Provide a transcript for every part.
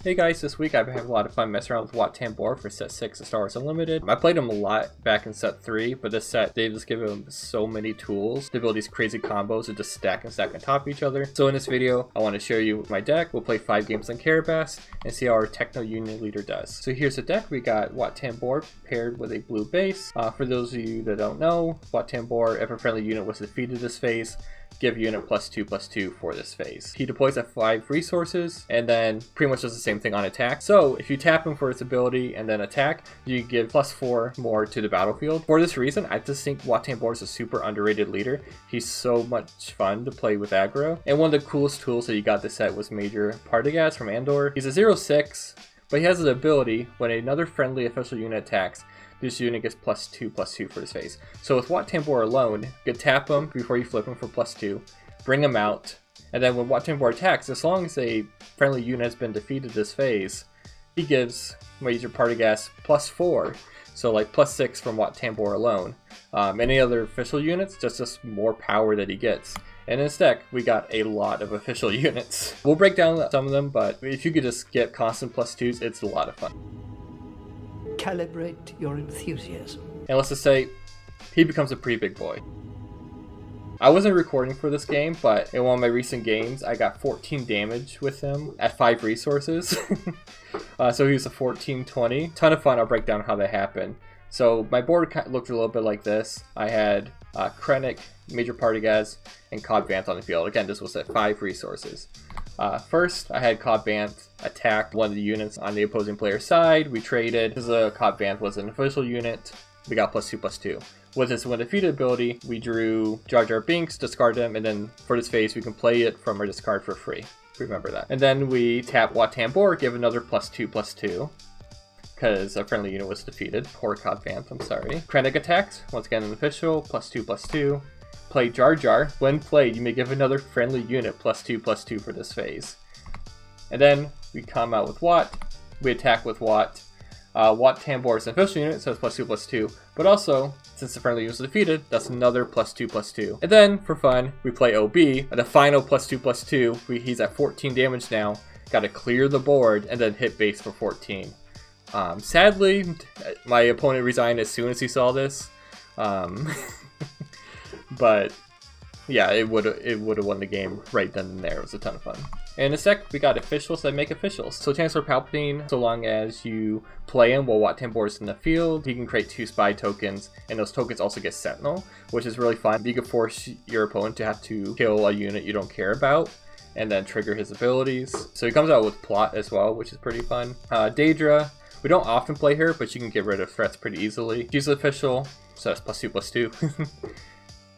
Hey guys, this week I've had a lot of fun messing around with Wat Tambor for set 6 of Star Wars Unlimited. I played him a lot back in set 3, but this set, they just give him so many tools to build these crazy combos that just stack and stack on top of each other. So in this video, I want to show you my deck. We'll play 5 games on Carabas and see how our Techno Union leader does. So here's the deck. We got Wat Tambor paired with a blue base. For those of you that don't know, Wat Tambor, if a friendly unit was defeated this phase, give unit +2/+2 for this phase. He deploys at 5 resources and then pretty much does the same thing on attack. So if you tap him for his ability and then attack, you give +4 more to the battlefield. For this reason, I just think Wat Tambor is a super underrated leader. He's so much fun to play with aggro. And one of the coolest tools that you got this set was Major Partagaz from Andor. He's a 0/6, but he has the ability when another friendly official unit attacks, this unit gets +2/+2 for his phase. So with Wat Tambor alone, you could tap him before you flip him for +2, bring him out, and then when Wat Tambor attacks, as long as a friendly unit has been defeated this phase, he gives Major Partagaz +4. So like +6 from Wat Tambor alone. Any other official units, just more power that he gets. And in this deck, we got a lot of official units. We'll break down some of them, but if you could just get constant +2s, it's a lot of fun. Calibrate your enthusiasm. And let's just say, he becomes a pretty big boy. I wasn't recording for this game, but in one of my recent games, I got 14 damage with him at 5 resources. So he was a 14/20. Ton of fun. I'll break down how that happened. So my board looked a little bit like this. I had Krennic, Major Partagaz, and Cobb Vanth on the field. Again, this was at 5 resources. First, I had Cobb Vanth attack one of the units on the opposing player's side. We traded, because Cobb Vanth was an official unit, we got +2/+2. With his when defeated ability, we drew Jar Jar Binks, discard him, and then for this phase, we can play it from our discard for free. Remember that. And then we tap Wat Tambor, give another +2/+2, because a friendly unit was defeated. Poor Cobb Vanth, I'm sorry. Krennic attacks, once again an official, +2/+2. Play Jar Jar. When played, you may give another friendly unit +2/+2 for this phase. And then we come out with Wat. We attack with Wat. Wat Tambor is an official unit, so it's +2/+2. But also, since the friendly unit was defeated, that's another +2/+2. And then, for fun, we play OB. At the final +2/+2, he's at 14 damage now. Got to clear the board and then hit base for 14. Sadly, my opponent resigned as soon as he saw this. But yeah, it would have won the game right then and there. It was a ton of fun. And in this deck, we got officials that make officials. So Chancellor Palpatine, so long as you play him while Wat Tambor is in the field, he can create 2 spy tokens, and those tokens also get Sentinel, which is really fun. You can force your opponent to have to kill a unit you don't care about, and then trigger his abilities. So he comes out with Plot as well, which is pretty fun. Daedra, we don't often play her, but you can get rid of threats pretty easily. She's official, so that's +2/+2.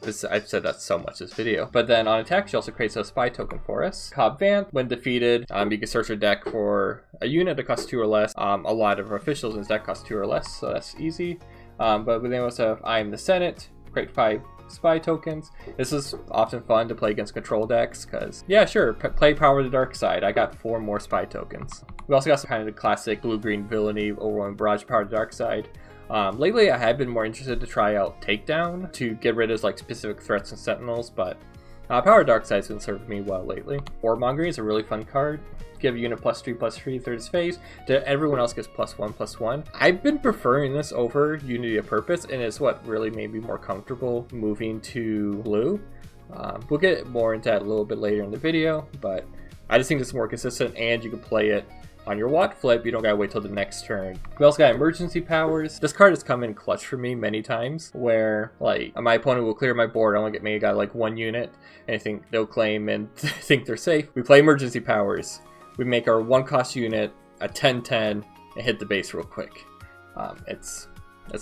I've said that so much this video. But then on attack, she also creates a spy token for us. Cobb Vanth, when defeated, you can search your deck for a unit that costs 2 or less. A lot of officials in this deck cost 2 or less, so that's easy. But we then also have I Am the Senate, create 5 spy tokens. This is often fun to play against control decks, because, yeah, sure, play Power of the Dark Side. I got 4 more spy tokens. We also got some kind of the classic blue-green villainy, Overwhelming Barrage, Power of the Dark Side. Lately, I have been more interested to try out Takedown to get rid of like specific threats and sentinels, but Power Dark Side's been serving me well lately. Warmongering is a really fun card. Give a unit +3/+3 through its phase. To everyone else gets +1/+1. I've been preferring this over Unity of Purpose, and it's what really made me more comfortable moving to blue. We'll get more into that a little bit later in the video, but I just think this is more consistent, and you can play it on your Wat flip. You don't gotta wait till the next turn. We also got emergency powers. This card has come in clutch for me many times, where like my opponent will clear my board. I only get maybe got like 1 unit, and I think they'll claim and think they're safe. We play emergency powers. We make our 1-cost unit a 10/10 and hit the base real quick. It's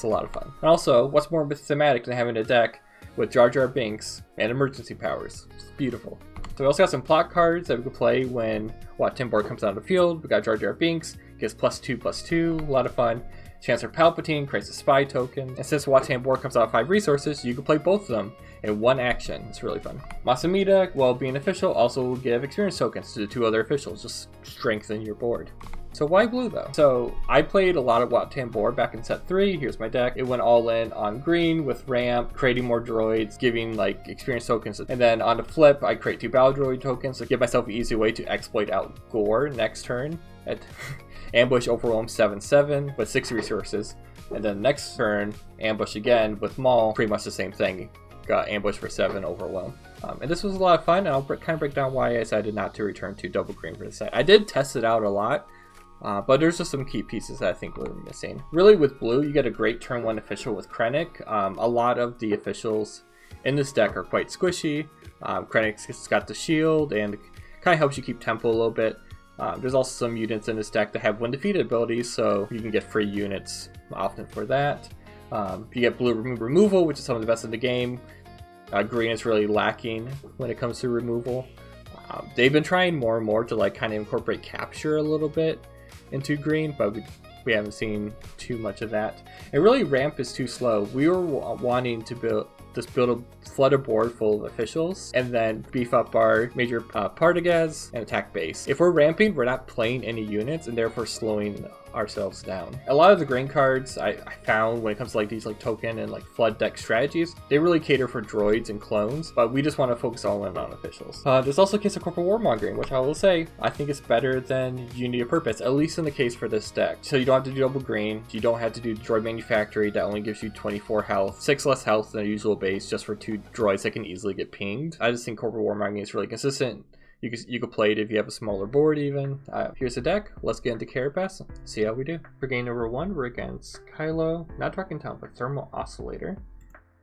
a lot of fun. And also, what's more thematic than having a deck with Jar Jar Binks and emergency powers? It's beautiful. So we also got some plot cards that we can play when Wat Tambor comes out of the field. We got Jar Jar Binks, gets +2/+2, a lot of fun. Chancellor Palpatine creates a spy token. And since Wat Tambor comes out of 5 resources, you can play both of them in 1 action. It's really fun. Masamida, while being official, also will give experience tokens to the 2 other officials. Just strengthen your board. So why blue though? So I played a lot of Wat Tambor back in set 3. Here's my deck. It went all in on green with ramp, creating more droids, giving like experience tokens. And then on the flip, I create 2 battle droid tokens to give myself an easy way to exploit out Gore next turn at ambush overwhelm 7/7 with 6 resources. And then next turn, ambush again with Maul, pretty much the same thing. Got ambush for 7 overwhelm. And this was a lot of fun, and I'll kind of break down why I decided not to return to double green for the set. I did test it out a lot, but there's just some key pieces that I think were missing. Really, with blue, you get a great turn 1 official with Krennic. A lot of the officials in this deck are quite squishy. Krennic's got the shield, and kind of helps you keep tempo a little bit. There's also some units in this deck that have when defeated abilities, so you can get free units often for that. You get blue removal, which is some of the best in the game. Green is really lacking when it comes to removal. They've been trying more and more to like kind of incorporate capture a little bit into green, but we haven't seen too much of that. And really, ramp is too slow. We were wanting to build a flood a board full of officials and then beef up our Major Partagaz and attack base. If we're ramping, we're not playing any units and therefore slowing ourselves down. A lot of the green cards I found when it comes to like these like token and like flood deck strategies, they really cater for droids and clones, but we just want to focus all in on officials. There's also a case of corporal warmongering, which I will say I think is better than Unity of Purpose, at least in the case for this deck. So you don't have to do double green, you don't have to do droid manufactory that only gives you 24 health, 6 less health than a usual base just for 2 droids that can easily get pinged. I just think corporal warmongering is really consistent. You could play it if you have a smaller board even. Here's the deck. Let's get into Carapace. See how we do. For game number 1, we're against Kylo. Not Talking Town, but Thermal Oscillator.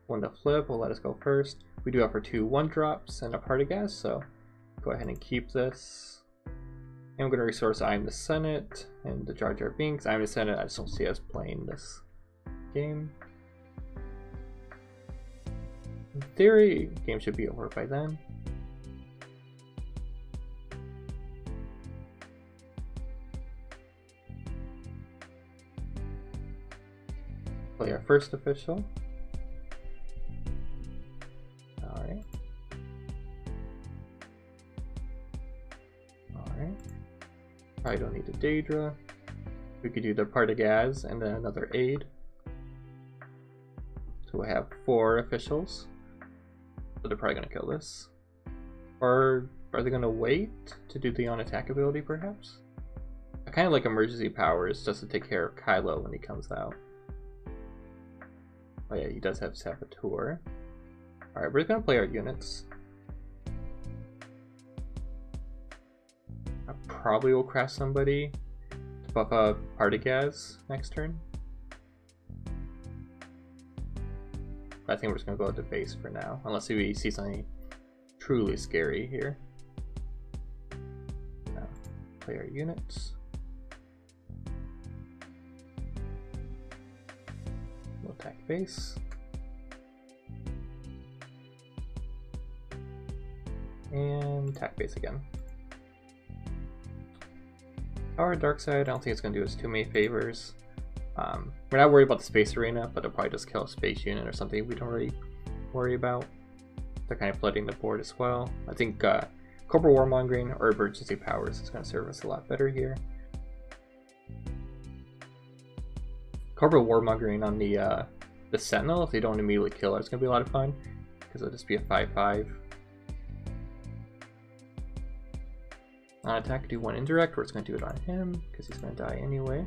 When the flip will let us go first. We do offer 2 1-drops and a Partagaz, so go ahead and keep this. And I'm going to resource I Am the Senate and the Jar Jar Binks. I Am the Senate, I just don't see us playing this game. In theory, the game should be over by then. Play our first official. Alright. Alright. Probably don't need a Daedra. We could do the Partagaz and then another aid. So we have 4 officials. So they're probably gonna kill this. Or are they gonna wait to do the on-attack ability perhaps? I kinda like emergency powers just to take care of Kylo when he comes out. Oh yeah, he does have Saboteur. Alright, we're gonna play our units. I probably will crash somebody to buff up Partagaz next turn. But I think we're just gonna go to base for now, unless we see something truly scary here. Now, play our units. Attack base. And attack base again. Our dark side, I don't think it's going to do us too many favors. We're not worried about the space arena, but it'll probably just kill a space unit or something we don't really worry about. They're kind of flooding the board as well. I think corporal warmongering or emergency powers is going to serve us a lot better here. Corporal warmongering on the Sentinel, if they don't immediately kill her, it's going to be a lot of fun, because it'll just be a 5/5. On attack, do 1 indirect, or it's going to do it on him, because he's going to die anyway.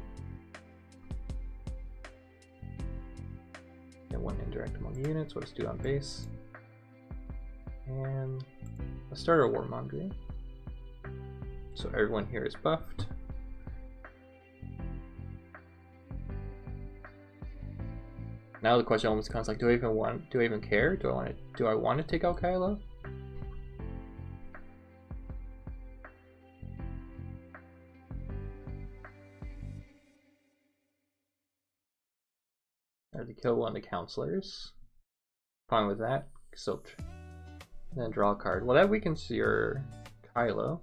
And 1 indirect among units, what let's do on base. And let's start our warmongering. So everyone here is buffed. Now the question almost becomes like, do I even care? Do I want to take out Kylo? I have to kill one of the counselors. Fine with that. So then draw a card. Well, that weakens your Kylo.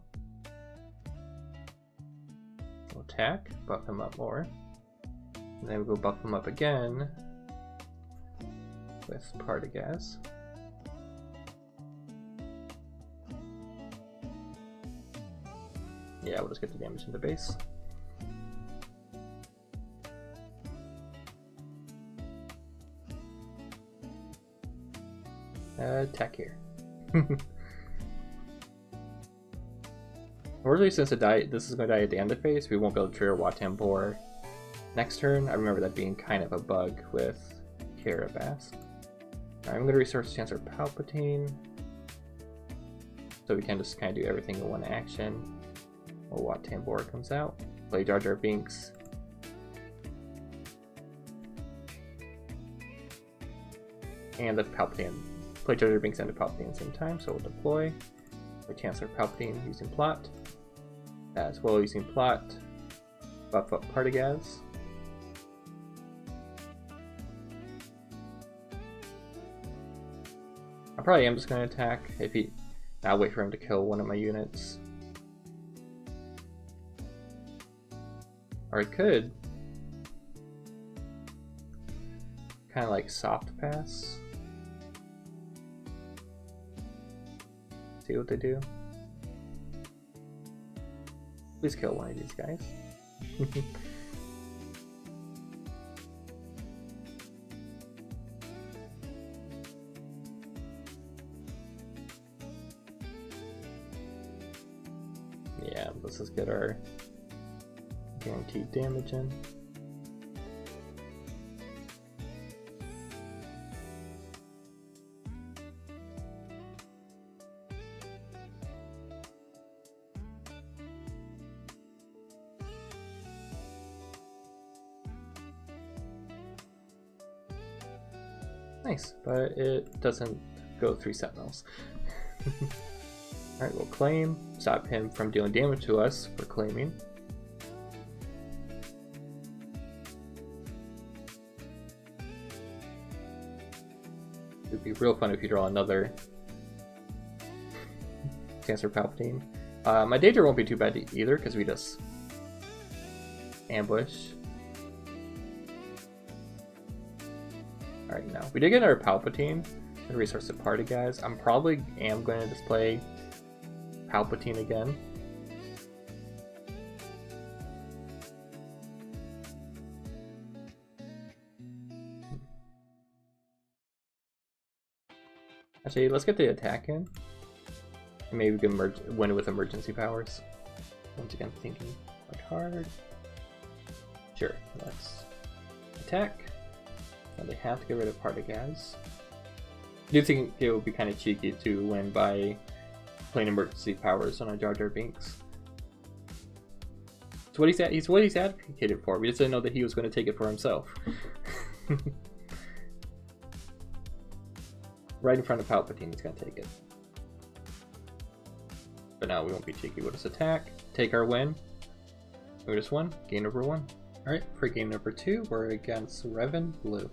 We'll attack, buff him up more. And then we go buff him up again with Partagaz. Yeah, we'll just get the damage into base. Attack here. Unfortunately, since this is going to die at the end of phase, we won't be able to trigger Wat Tambor next turn. I remember that being kind of a bug with Caravast. I'm going to resource Chancellor Palpatine, so we can just kind of do everything in one action while Wat Tambor comes out. Play Jar Jar Binks. And the Palpatine. Play Jar Jar Binks and the Palpatine at the same time, so we'll deploy. Play Chancellor Palpatine using Plot. As well using Plot. Buff up Partagaz. I probably am just going to attack if he. I'll wait for him to kill one of my units. Or I could kind of like soft pass. See what they do. Please kill one of these guys. Yeah, let's just get our guaranteed damage in. Nice, but it doesn't go 3 Sentinels. Alright, we'll claim. Stop him from dealing damage to us for claiming. It would be real fun if you draw another Chancellor Palpatine. My Daedra won't be too bad either, because we just ambush. Alright, now we did get our Palpatine. And resource the Partagaz. I'm probably going to display Palpatine again. Actually, let's get the attack in. And maybe we can win it with emergency powers. Once again, thinking like hard. Sure, let's attack. And they have to get rid of Partagaz. I do think it would be kind of cheeky to win by playing emergency powers on a Jar Jar Binks. It's what he's advocated for. We just didn't know that he was going to take it for himself. Right in front of Palpatine, he's going to take it. But now we won't be cheeky. We'll just attack, take our win. We just won. Game number 1. Alright, for game number 2, we're against Revan Blue.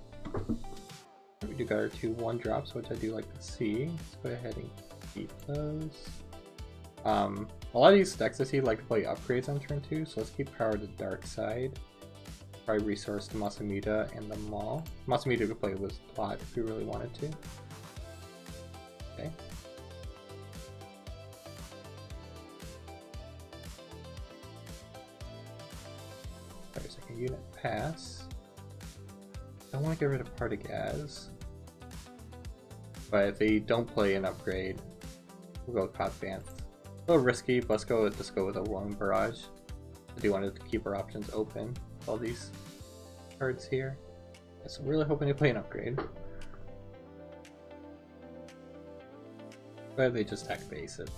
We do got our 2 1-drops, which I do like to see. Let's go ahead and keep those. A lot of these decks I see like to play upgrades on turn 2, so let's keep Power to the Dark Side. Probably resource the Masamita and the Maul. Masamita could play with Plot if we really wanted to. Okay. Second unit pass. I want to get rid of Partagaz. But if they don't play an upgrade, we'll go with Cod Banth. A little risky, but let's go with a Whirling Barrage. I do want to keep our options open with all these cards here. So I'm really hoping they play an upgrade. But they just attack base it.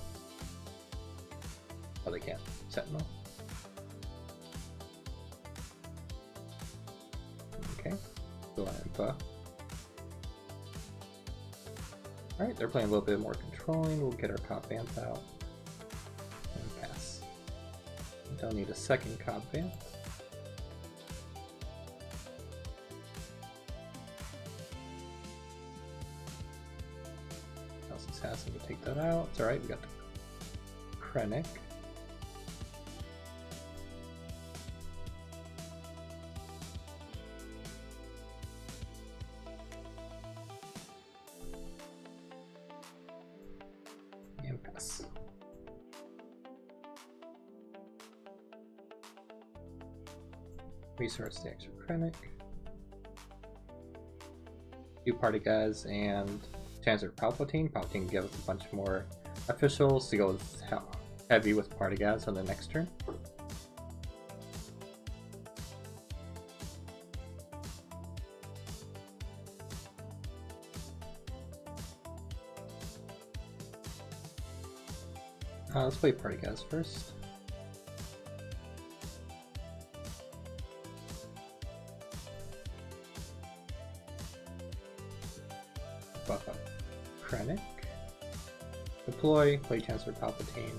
Oh, they can't. Sentinel. Okay. Lampa. Alright, they're playing a little bit more controlling. We'll get our Cop Banth out. And pass. We don't need a second Cop Banth. House Assassin to take that out. It's alright, we got the Krennic. And pass. Resource the extra Krennic. 2 Partagaz and Chancellor Palpatine. Palpatine can give us a bunch more officials to go with heavy with Partagaz on the next turn. Let's play Partagaz first. Buff up Krennic. Deploy, play Chancellor Palpatine.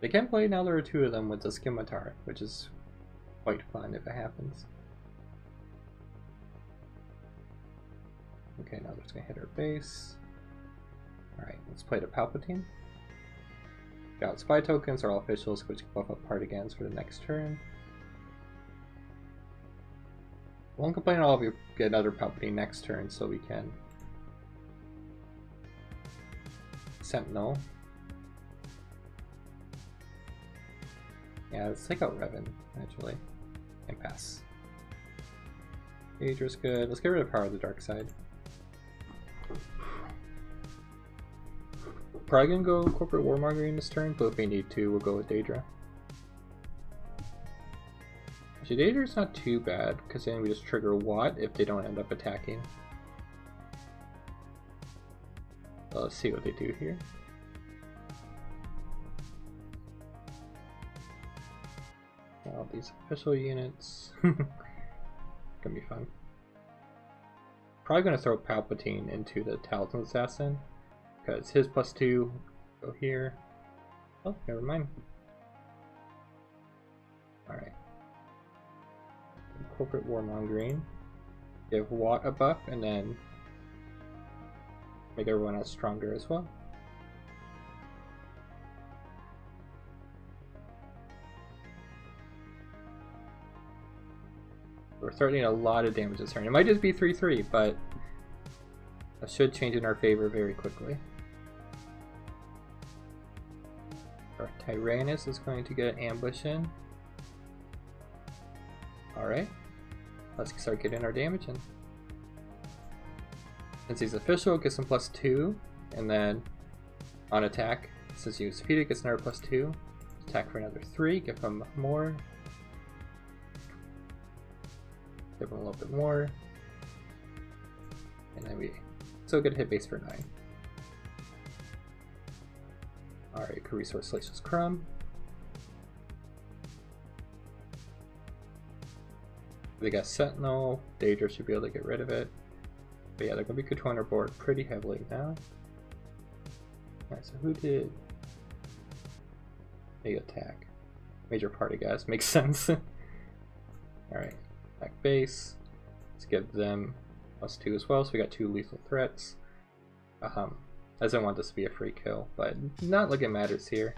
They can play now there are two of them with the Scimitar, which is quite fun if it happens. Okay, now they're just gonna hit our base. Alright, let's play the Palpatine. Got spy tokens are all officials, which can buff up Partagaz for the next turn. Won't complain at all if we get another Palpatine next turn, so we can Sentinel. Yeah, let's take out Revan, actually, and pass. Daedra's good. Let's get rid of Power of the Dark Side. Probably gonna go Corporate Warmongering this turn, but if we need to, we'll go with Daedra. Actually, Daedra's not too bad, because then we just trigger Wat if they don't end up attacking. Well, let's see what they do here. All these official units. Gonna be fun. Probably gonna throw Palpatine into the Talisman Assassin, because his +2 go here. Oh, never mind. Alright. Corporate Warmongering. Give Wat a buff and then make everyone else stronger as well. We're threatening a lot of damage this turn. It might just be 3-3, but that should change in our favor very quickly. Our Tyrannus is going to get ambush in. Alright, let's start getting our damage in. Since he's official, it gets him +2, and then on attack, since he was defeated, gets another +2. Attack for another 3, give him more. Give him a little bit more. And then we still get a hit base for 9. Alright, could resource Salacious Crumb. They got Sentinel, Daedra should be able to get rid of it. But yeah, they're going to be controlling our board pretty heavily now. Alright, so who did they attack? Major Partagaz, makes sense. Alright, back base. Let's give them +2 as well, so we got 2 lethal threats. I didn't want this to be a free kill, but not like it matters here.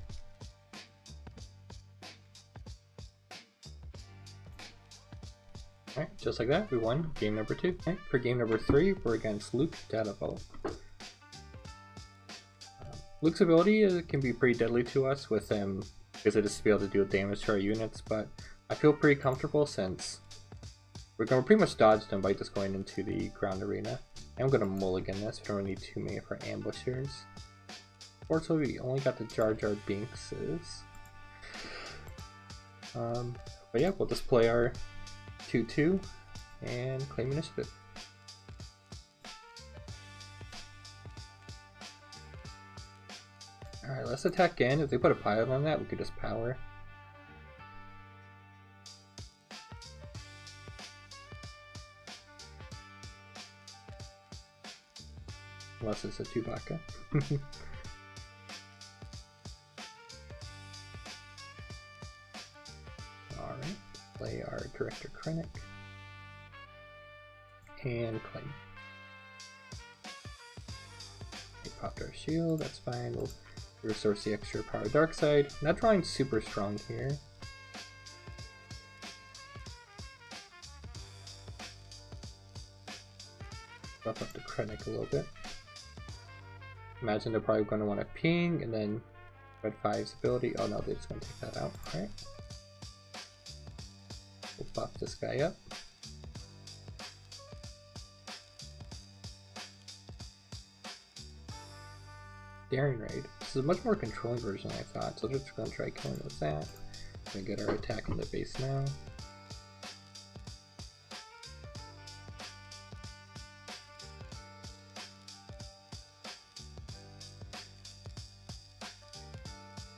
Alright, just like that, we won game number 2. Alright, for game number 3, we're against Luke Dadavolt. Luke's ability can be pretty deadly to us with him, because it is to be able to deal damage to our units, but I feel pretty comfortable since we're going to pretty much dodge them by just going into the ground arena. I'm going to mulligan this, we don't really need too many for ambushers. Fortunately, we only got the Jar Jar Binkses. But yeah, we'll just play our 2-2 and claim initiative. Alright, let's attack in. If they put a pilot on that, we could just power. Unless it's a Chewbacca. Alright, play our Director Krennic. And claim. We popped our shield, that's fine. We'll resource the extra power dark side. Not drawing super strong here. buff up the Krennic a little bit. Imagine they're probably going to want to ping, and then Red 5's ability. Oh no, they're just going to take that out. Alright. We'll buff this guy up. Daring Raid. This is a much more controlling version than I thought, so we're just going to try killing with that. We're going to get our attack in the base now.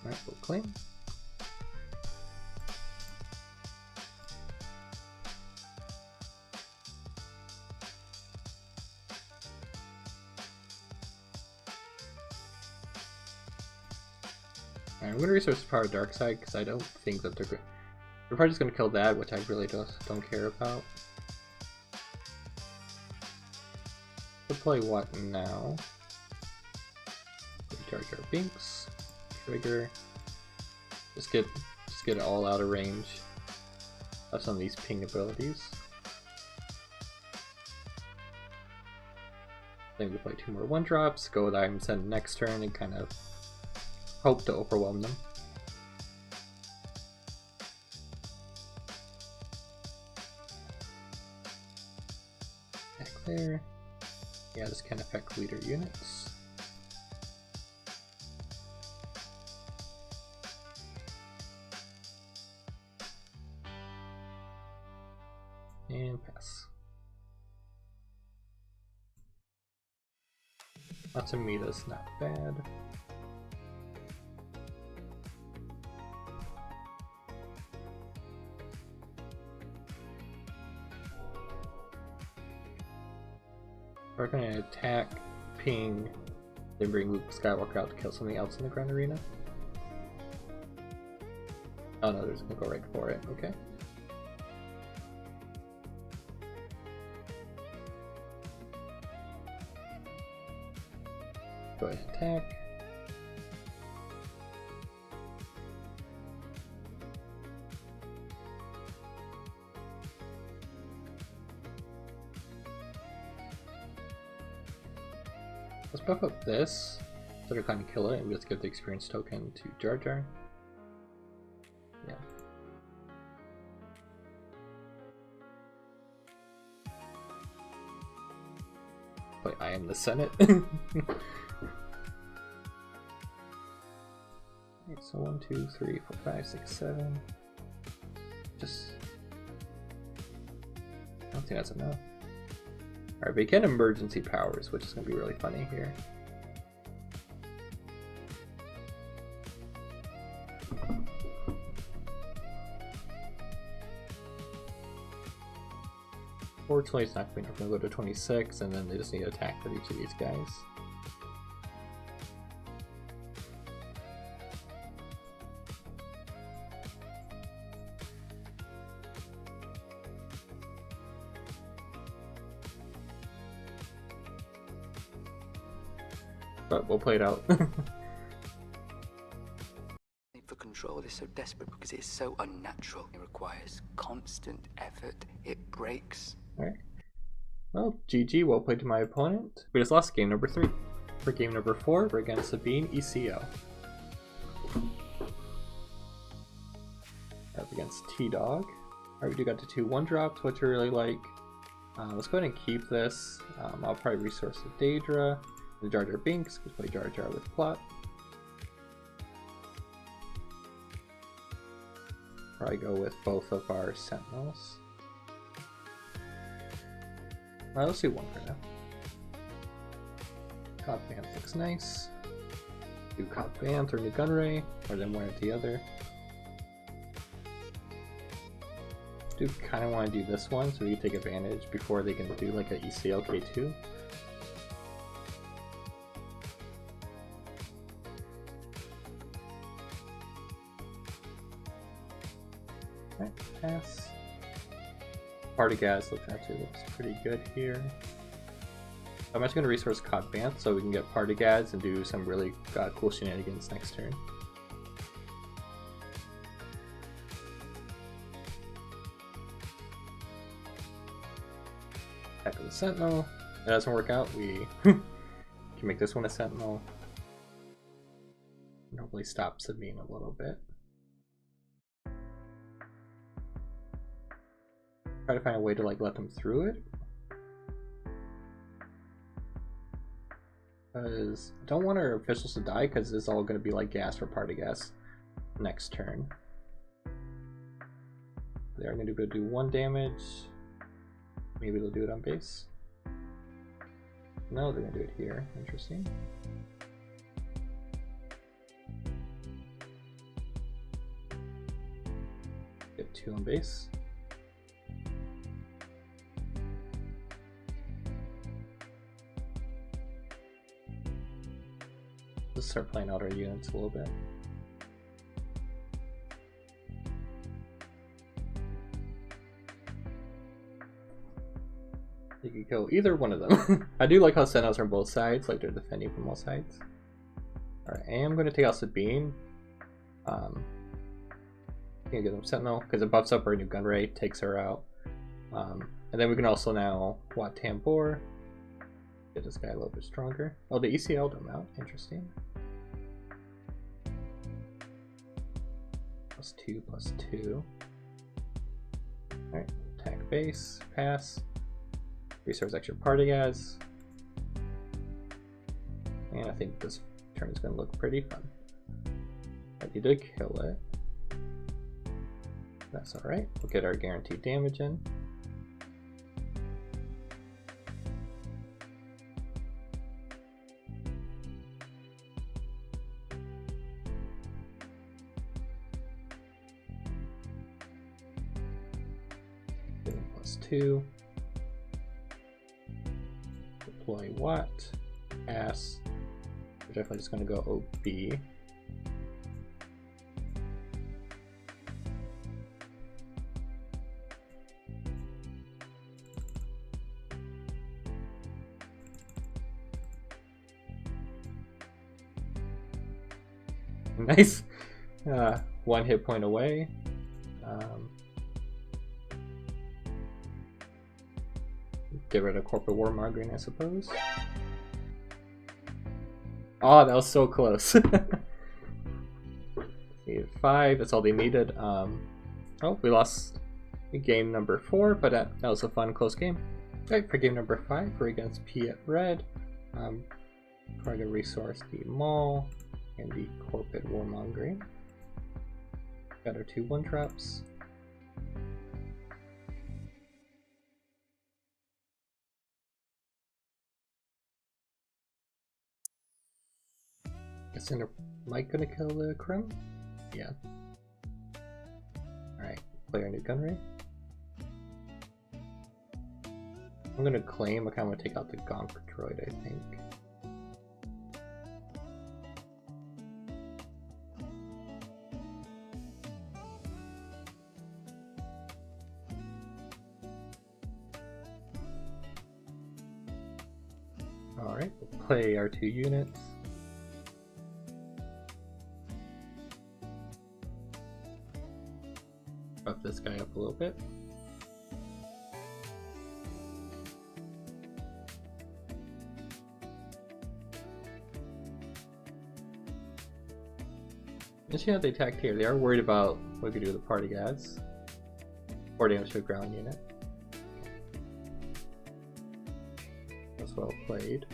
Alright, we'll claim. Alright, I'm going to resource power Dark Side because I don't think that they're good. They're probably just going to kill that, which I really don't care about. We'll play what now? Jar Jar Binks. Trigger. Just get it all out of range of some of these ping abilities. Then we play 2 more 1-drops, go with item send next turn, and kind of hope to overwhelm them. Back there. Yeah, this can affect leader units. And pass. Lots of Mita's not bad. We're gonna attack, ping, then bring Luke Skywalker out to kill something else in the Grand Arena. Oh no, they're just gonna go right for it, okay. Go ahead and attack. Let's buff up this, so to kind of kill it, and just give the experience token to Jar Jar. Yeah. Play I Am the Senate. Alright, so 1, 2, 3, 4, 5, 6, 7. Just... I don't think that's enough. Alright, we get emergency powers, which is going to be really funny here. Fortunately, it's not going to go to 26, and then they just need to attack with each of these guys. But we'll play it out. Need for control is so desperate because it is so unnatural. It requires constant effort. It breaks. Alright. Well, GG, well played to my opponent. We just lost game number 3. For game number 4, we're against Sabine ECO. Up against T-Dog. Alright, we do got the 2 1-drops, which I really like. Let's go ahead and keep this. I'll probably resource the Daedra. The Jar Jar Binks, because play Jar Jar with Plot. Probably go with both of our Sentinels. Let's do one for now. Cod Bantha looks nice. Do Cod Bantha or New Gunray, or then one or the other. Do kind of want to do this one so we can take advantage before they can do like a ECLK2. Alright, pass. Partagaz actually looks pretty good here. I'm actually going to resource Cod Bantha so we can get Partagaz and do some really cool shenanigans next turn. Attack of the Sentinel. that doesn't work out, we can make this one a sentinel. And hopefully stop Sabine a little bit. Try to find a way to like let them through it. Because I don't want our officials to die, because it's all going to be like gas for Partagaz next turn. They're going to do 1 damage. Maybe they'll do it on base. No, they're going to do it here. Interesting. Get 2 on base. Let's start playing out our units a little bit. You could kill either one of them. I do like how Sentinels are on both sides, like they're defending from all sides. Alright, I am going to take out Sabine. Can't get them Sentinel, because it buffs up our new gun rate, takes her out. And then we can also now Wat Tambor. Get this guy a little bit stronger. Oh, the ECL'd him out. Interesting. +2, +2. Alright, attack base, pass. Resource extra Partagaz. And I think this turn is going to look pretty fun. I need to kill it. That's alright. We'll get our guaranteed damage in. +2. Deploy Wat. Pass. We're definitely just going to go OB. Nice. 1 hit point away. Get rid of corporate warmongering, I suppose. Oh, that was so close. Needed 5. That's all they needed. Oh, we lost game number 4, but that was a fun, close game. Alright, for game number 5, we're against P at red. Trying to resource the mall and the corporate warmongering. Got our 2 1-drops. Guessing am I gonna kill the Krim? Yeah. Alright, play our new gun ray. I'm gonna claim, I kinda wanna take out the Gonker droid, I think. Alright, we'll play our 2 units. Buff this guy up a little bit. And see how they attacked here. They are worried about what we could do with the Partagaz. 4 damage to a ground unit. That's well played.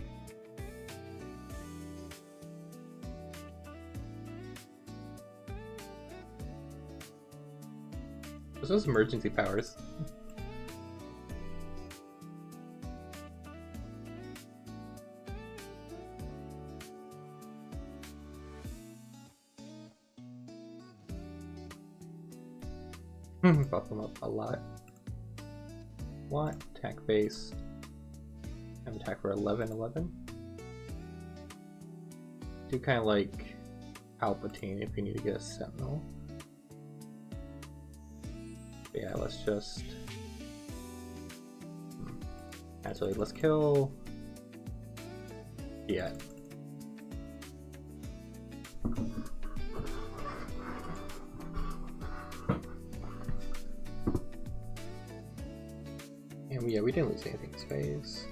Those emergency powers. Buff them up a lot. What? Attack base. And attack for 11-11. Do kind of like Palpatine if you need to get a Sentinel. But yeah, let's just. Actually, let's kill. Yeah. And yeah, we didn't lose anything in space.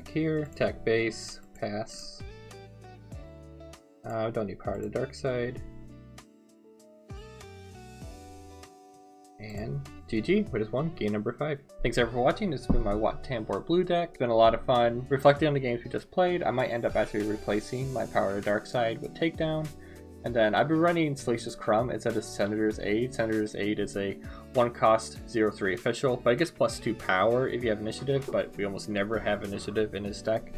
attack here, attack base, pass. Don't need Power of the Dark Side. And GG, we just won game number 5. Thanks everyone for watching. This has been my Wat Tambor Blue deck. It's been a lot of fun reflecting on the games we just played. I might end up actually replacing my Power of the Dark Side with Takedown. And then I've been running Salacious Crumb instead of Senator's Aid. Senator's Aid is a 1-cost 0/3 official, but it gets +2 power if you have initiative, but we almost never have initiative in this deck.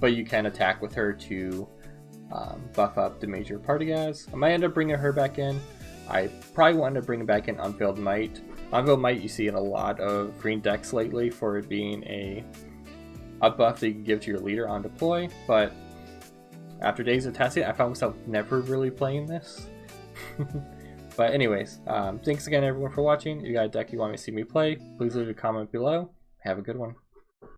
But you can attack with her to buff up the Major Partagaz. I might end up bringing her back in. I probably want to bring back in Unveiled Might. Unveiled Might you see in a lot of green decks lately for it being a buff that you can give to your leader on deploy, but after days of testing, I found myself never really playing this. But anyways, thanks again everyone for watching. If you got a deck you want me to see me play, please leave a comment below. Have a good one.